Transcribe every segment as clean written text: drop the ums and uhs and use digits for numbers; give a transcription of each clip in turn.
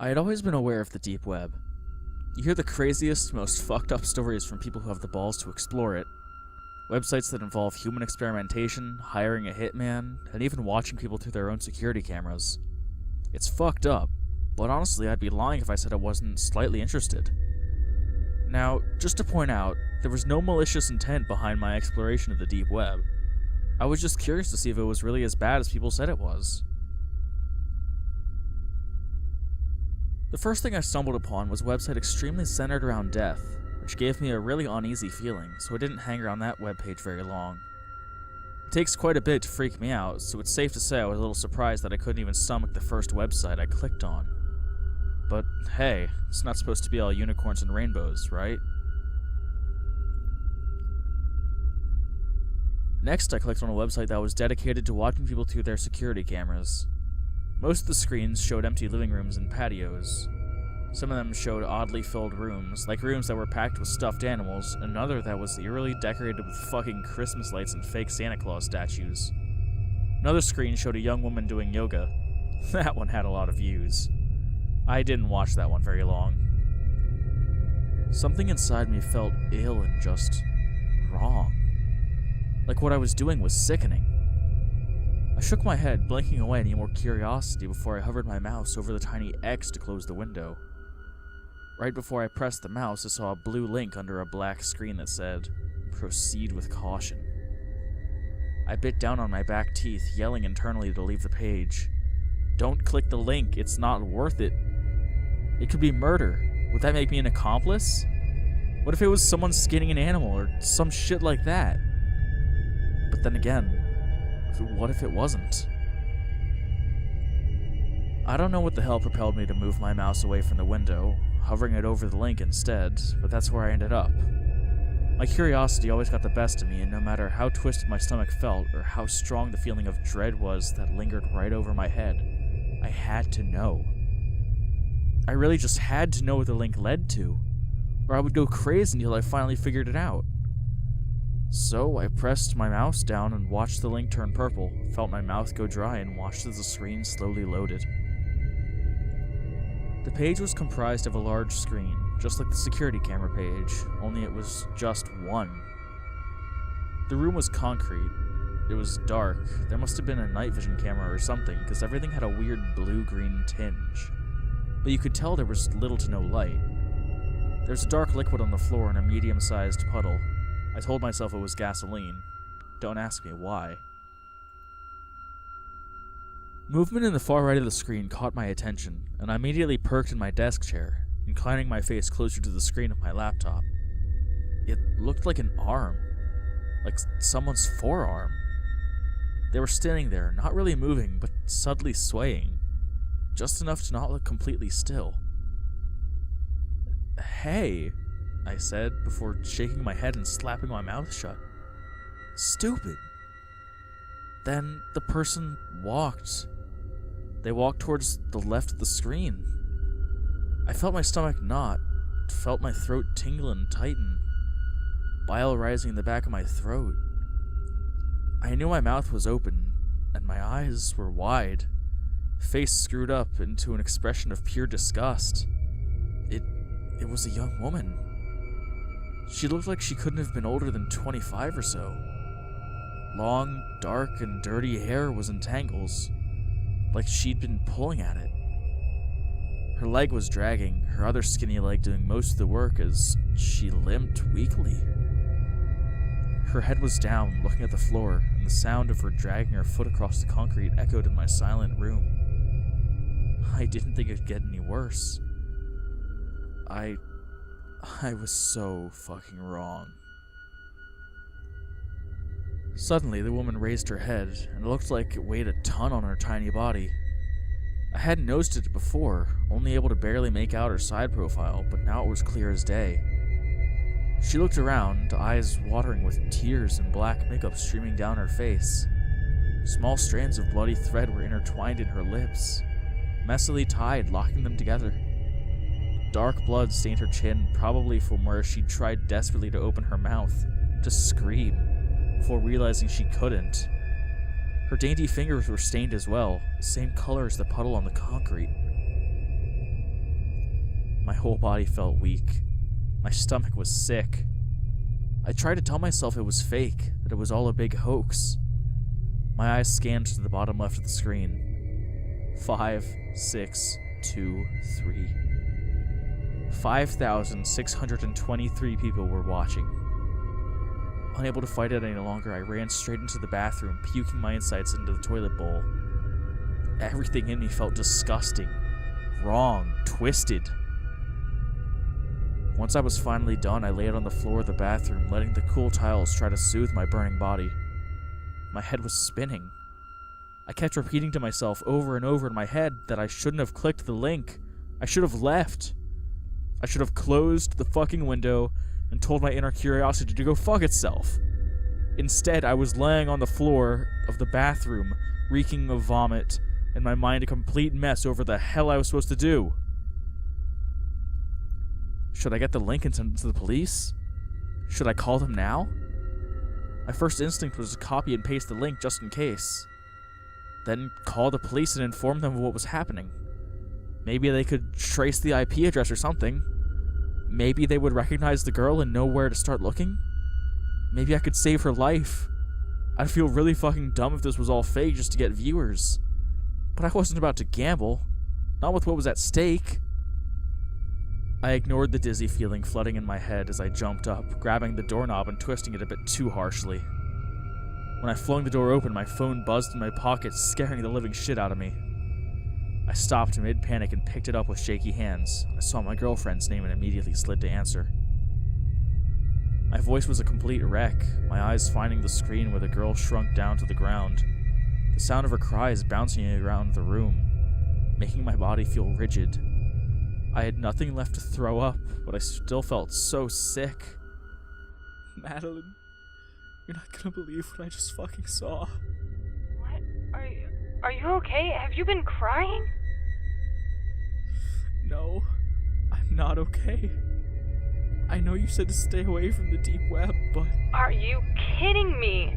I had always been aware of the deep web. You hear the craziest, most fucked up stories from people who have the balls to explore it. Websites that involve human experimentation, hiring a hitman, and even watching people through their own security cameras. It's fucked up, but honestly I'd be lying if I said I wasn't slightly interested. Now, just to point out, there was no malicious intent behind my exploration of the deep web. I was just curious to see if it was really as bad as people said it was. The first thing I stumbled upon was a website extremely centered around death, which gave me a really uneasy feeling, so I didn't hang around that webpage very long. It takes quite a bit to freak me out, so it's safe to say I was a little surprised that I couldn't even stomach the first website I clicked on. But hey, it's not supposed to be all unicorns and rainbows, right? Next, I clicked on a website that was dedicated to watching people through their security cameras. Most of the screens showed empty living rooms and patios. Some of them showed oddly filled rooms, like rooms that were packed with stuffed animals, and another that was eerily decorated with fucking Christmas lights and fake Santa Claus statues. Another screen showed a young woman doing yoga. That one had a lot of views. I didn't watch that one very long. Something inside me felt ill and just wrong. Like what I was doing was sickening. I shook my head, blinking away any more curiosity before I hovered my mouse over the tiny X to close the window. Right before I pressed the mouse, I saw a blue link under a black screen that said, "Proceed with caution." I bit down on my back teeth, yelling internally to leave the page. Don't click the link, it's not worth it. It could be murder. Would that make me an accomplice? What if it was someone skinning an animal or some shit like that? But then again, what if it wasn't? I don't know what the hell propelled me to move my mouse away from the window, hovering it over the link instead, but that's where I ended up. My curiosity always got the best of me, and no matter how twisted my stomach felt, or how strong the feeling of dread was that lingered right over my head, I had to know. I really just had to know what the link led to, or I would go crazy until I finally figured it out. So I pressed my mouse down and watched the link turn purple, felt my mouth go dry, and watched as the screen slowly loaded. The page was comprised of a large screen, just like the security camera page, only it was just one. The room was concrete. It was dark. There must have been a night vision camera or something, because everything had a weird blue-green tinge. But you could tell there was little to no light. There's a dark liquid on the floor in a medium-sized puddle. I told myself it was gasoline. Don't ask me why. Movement in the far right of the screen caught my attention, and I immediately perked in my desk chair, inclining my face closer to the screen of my laptop. It looked like an arm. Like someone's forearm. They were standing there, not really moving, but subtly swaying. Just enough to not look completely still. Hey, I said, before shaking my head and slapping my mouth shut. Stupid. Then the person walked. They walked towards the left of the screen. I felt my stomach knot, felt my throat tingle and tighten, bile rising in the back of my throat. I knew my mouth was open, and my eyes were wide, face screwed up into an expression of pure disgust. It was a young woman. She looked like she couldn't have been older than 25 or so. Long, dark, and dirty hair was in tangles, like she'd been pulling at it. Her leg was dragging, her other skinny leg doing most of the work as she limped weakly. Her head was down, looking at the floor, and the sound of her dragging her foot across the concrete echoed in my silent room. I didn't think it could get any worse. I was so fucking wrong. Suddenly, the woman raised her head, and it looked like it weighed a ton on her tiny body. I hadn't noticed it before, only able to barely make out her side profile, but now it was clear as day. She looked around, eyes watering with tears and black makeup streaming down her face. Small strands of bloody thread were intertwined in her lips, messily tied, locking them together. Dark blood stained her chin, probably from where she'd tried desperately to open her mouth, to scream, before realizing she couldn't. Her dainty fingers were stained as well, the same color as the puddle on the concrete. My whole body felt weak. My stomach was sick. I tried to tell myself it was fake, that it was all a big hoax. My eyes scanned to the bottom left of the screen. 5, 6, 2, 3. 5,623 people were watching. Unable to fight it any longer, I ran straight into the bathroom, puking my insides into the toilet bowl. Everything in me felt disgusting, wrong, twisted. Once I was finally done, I laid on the floor of the bathroom, letting the cool tiles try to soothe my burning body. My head was spinning. I kept repeating to myself over and over in my head that I shouldn't have clicked the link. I should have left. I should have closed the fucking window and told my inner curiosity to go fuck itself. Instead, I was laying on the floor of the bathroom, reeking of vomit, and my mind a complete mess over the hell I was supposed to do. Should I get the link and send it to the police? Should I call them now? My first instinct was to copy and paste the link just in case. Then call the police and inform them of what was happening. Maybe they could trace the IP address or something. Maybe they would recognize the girl and know where to start looking. Maybe I could save her life. I'd feel really fucking dumb if this was all fake just to get viewers. But I wasn't about to gamble. Not with what was at stake. I ignored the dizzy feeling flooding in my head as I jumped up, grabbing the doorknob and twisting it a bit too harshly. When I flung the door open, my phone buzzed in my pocket, scaring the living shit out of me. I stopped mid-panic and picked it up with shaky hands. I saw my girlfriend's name and immediately slid to answer. My voice was a complete wreck, my eyes finding the screen where the girl shrunk down to the ground. The sound of her cries bouncing around the room, making my body feel rigid. I had nothing left to throw up, but I still felt so sick. Madeline, you're not gonna believe what I just fucking saw. What? Are you okay? Have you been crying? No, I'm not okay. I know you said to stay away from the deep web, but... Are you kidding me?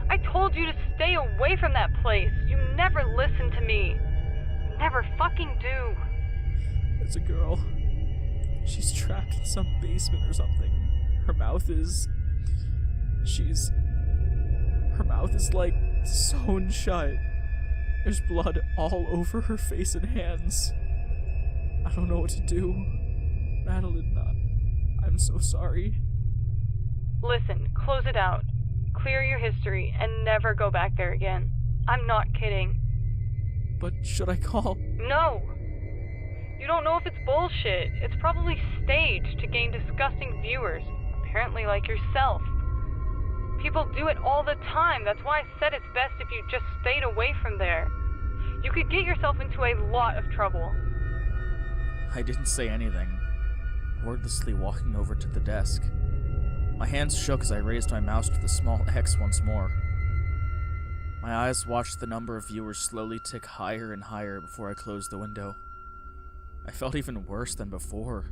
I told you to stay away from that place. You never listen to me. You never fucking do. There's a girl. She's trapped in some basement or something. Her mouth is like sewn shut. There's blood all over her face and hands. I don't know what to do. Madeline, I'm so sorry. Listen, close it out. Clear your history and never go back there again. I'm not kidding. But should I call? No! You don't know if it's bullshit. It's probably staged to gain disgusting viewers, apparently like yourself. People do it all the time. That's why I said it's best if you just stayed away from there. You could get yourself into a lot of trouble. I didn't say anything, wordlessly walking over to the desk. My hands shook as I raised my mouse to the small X once more. My eyes watched the number of viewers slowly tick higher and higher before I closed the window. I felt even worse than before.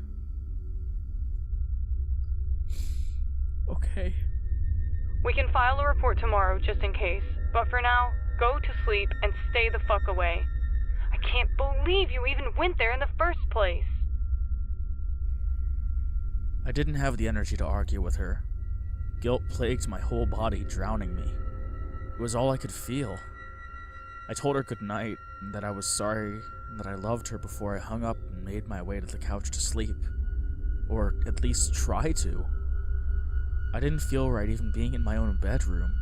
Okay. We can file a report tomorrow, just in case. But for now, go to sleep and stay the fuck away. I can't believe you even went there in the first place. I didn't have the energy to argue with her. Guilt plagued my whole body, drowning me. It was all I could feel. I told her goodnight, and that I was sorry, and that I loved her before I hung up and made my way to the couch to sleep. Or at least try to. I didn't feel right even being in my own bedroom,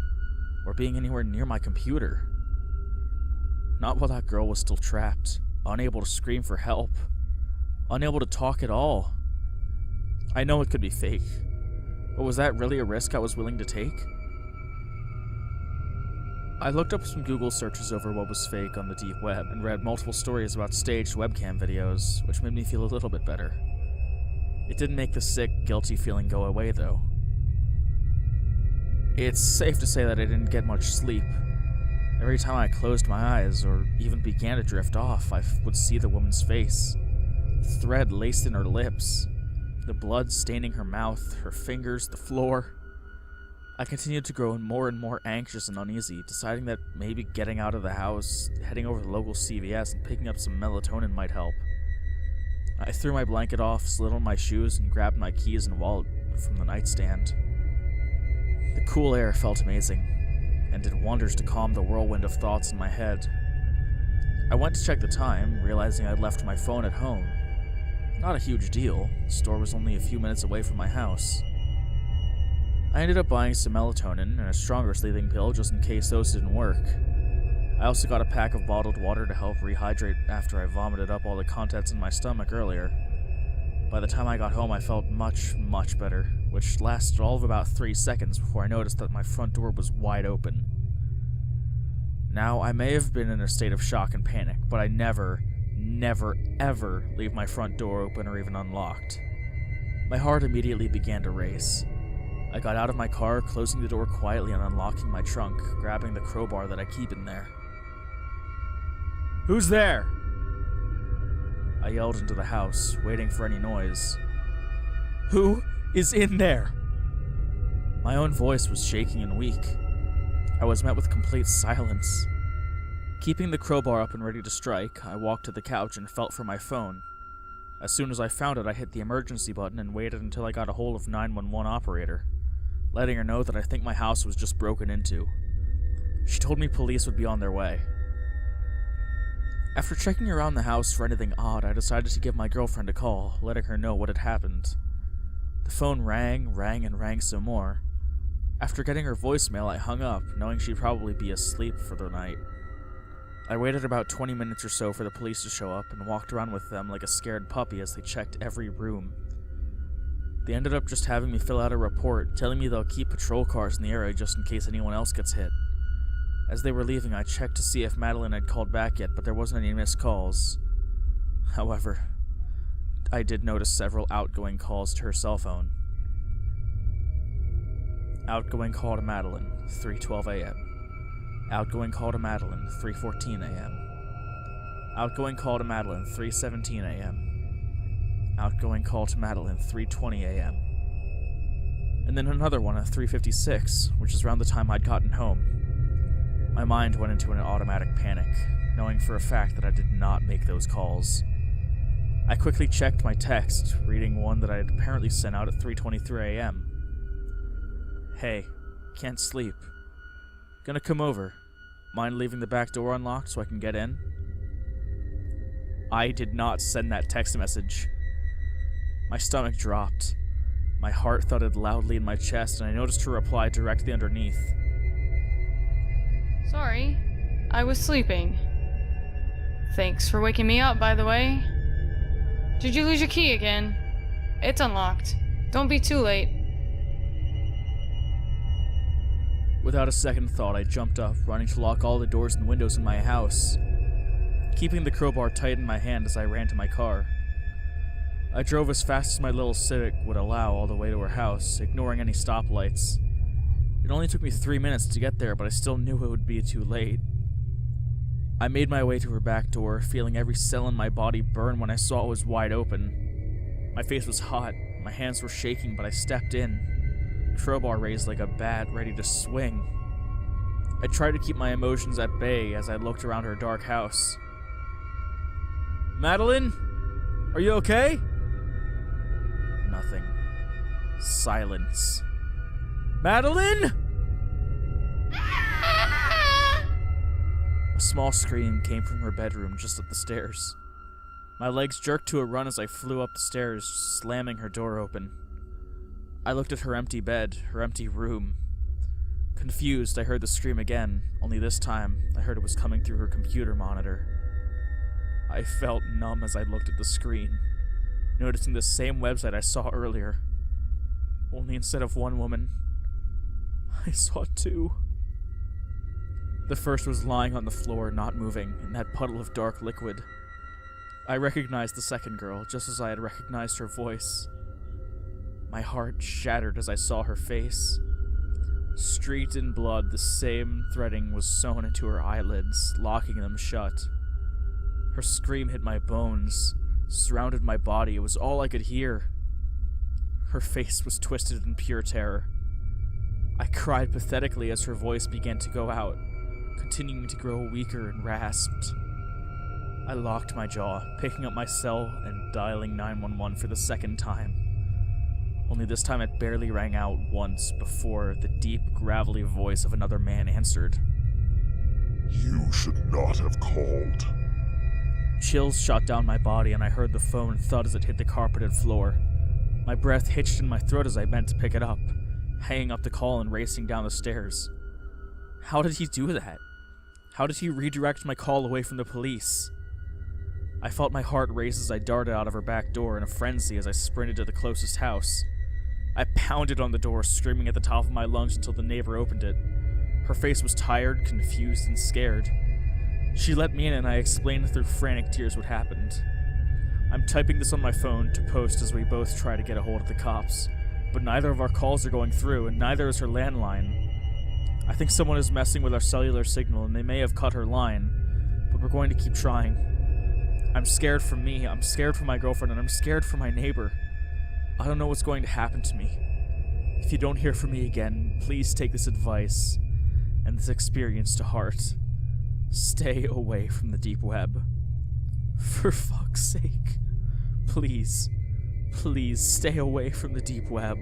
or being anywhere near my computer. Not while that girl was still trapped, unable to scream for help, unable to talk at all. I know it could be fake, but was that really a risk I was willing to take? I looked up some Google searches over what was fake on the deep web and read multiple stories about staged webcam videos, which made me feel a little bit better. It didn't make the sick, guilty feeling go away, though. It's safe to say that I didn't get much sleep. Every time I closed my eyes, or even began to drift off, I would see the woman's face. The thread laced in her lips, the blood staining her mouth, her fingers, the floor. I continued to grow more and more anxious and uneasy, deciding that maybe getting out of the house, heading over to the local CVS, and picking up some melatonin might help. I threw my blanket off, slid on my shoes, and grabbed my keys and wallet from the nightstand. The cool air felt amazing, and did wonders to calm the whirlwind of thoughts in my head. I went to check the time, realizing I'd left my phone at home. Not a huge deal. The store was only a few minutes away from my house. I ended up buying some melatonin and a stronger sleeping pill just in case those didn't work. I also got a pack of bottled water to help rehydrate after I vomited up all the contents in my stomach earlier. By the time I got home, I felt much, much better, which lasted all of about 3 seconds before I noticed that my front door was wide open. Now, I may have been in a state of shock and panic, but I never, ever leave my front door open or even unlocked. My heart immediately began to race. I got out of my car, closing the door quietly and unlocking my trunk, grabbing the crowbar that I keep in there. "Who's there?" I yelled into the house, waiting for any noise. "Who is in there?" My own voice was shaking and weak. I was met with complete silence. Keeping the crowbar up and ready to strike, I walked to the couch and felt for my phone. As soon as I found it, I hit the emergency button and waited until I got a hold of 911 operator, letting her know that I think my house was just broken into. She told me police would be on their way. After checking around the house for anything odd, I decided to give my girlfriend a call, letting her know what had happened. The phone rang and rang some more. After getting her voicemail, I hung up, knowing she'd probably be asleep for the night. I waited about 20 minutes or so for the police to show up and walked around with them like a scared puppy as they checked every room. They ended up just having me fill out a report, telling me they'll keep patrol cars in the area just in case anyone else gets hit. As they were leaving, I checked to see if Madeline had called back yet, but there wasn't any missed calls. However, I did notice several outgoing calls to her cell phone. Outgoing call to Madeline, 3:12 a.m. Outgoing call to Madeline, 3:14 a.m. Outgoing call to Madeline, 3:17 a.m. Outgoing call to Madeline, 3:20 a.m. And then another one at 3:56, which is around the time I'd gotten home. My mind went into an automatic panic, knowing for a fact that I did not make those calls. I quickly checked my text, reading one that I had apparently sent out at 3:23 a.m. "Hey, can't sleep. Gonna come over. Mind leaving the back door unlocked so I can get in?" I did not send that text message. My stomach dropped. My heart thudded loudly in my chest, and I noticed her reply directly underneath. Sorry, I was sleeping. Thanks for waking me up, by the way. Did you lose your key again? It's unlocked. Don't be too late. Without a second thought, I jumped up, running to lock all the doors and windows in my house, keeping the crowbar tight in my hand as I ran to my car. I drove as fast as my little Civic would allow all the way to her house, ignoring any stoplights. It only took me 3 minutes to get there, but I still knew it would be too late. I made my way to her back door, feeling every cell in my body burn when I saw it was wide open. My face was hot, my hands were shaking, but I stepped in, crowbar raised like a bat, ready to swing. I tried to keep my emotions at bay as I looked around her dark house. "Madeline? Are you okay?" Nothing. Silence. "Madeline?" A small scream came from her bedroom just up the stairs. My legs jerked to a run as I flew up the stairs, slamming her door open. I looked at her empty bed, her empty room. Confused, I heard the scream again, only this time I heard it was coming through her computer monitor. I felt numb as I looked at the screen, noticing the same website I saw earlier. Only instead of one woman, I saw two. The first was lying on the floor, not moving, in that puddle of dark liquid. I recognized the second girl, just as I had recognized her voice. My heart shattered as I saw her face. Streaked in blood, the same threading was sewn into her eyelids, locking them shut. Her scream hit my bones, surrounded my body. It was all I could hear. Her face was twisted in pure terror. I cried pathetically as her voice began to go out, continuing to grow weaker and rasped. I locked my jaw, picking up my cell and dialing 911 for the second time. Only this time it barely rang out once before the deep, gravelly voice of another man answered. You should not have called. Chills shot down my body and I heard the phone thud as it hit the carpeted floor. My breath hitched in my throat as I bent to pick it up, hanging up the call and racing down the stairs. How did he do that? How did he redirect my call away from the police? I felt my heart race as I darted out of her back door in a frenzy as I sprinted to the closest house. I pounded on the door, screaming at the top of my lungs until the neighbor opened it. Her face was tired, confused, and scared. She let me in and I explained through frantic tears what happened. I'm typing this on my phone to post as we both try to get a hold of the cops, but neither of our calls are going through and neither is her landline. I think someone is messing with our cellular signal and they may have cut her line, but we're going to keep trying. I'm scared for me, I'm scared for my girlfriend, and I'm scared for my neighbor. I don't know what's going to happen to me. If you don't hear from me again, please take this advice and this experience to heart. Stay away from the deep web. For fuck's sake. Please, please stay away from the deep web.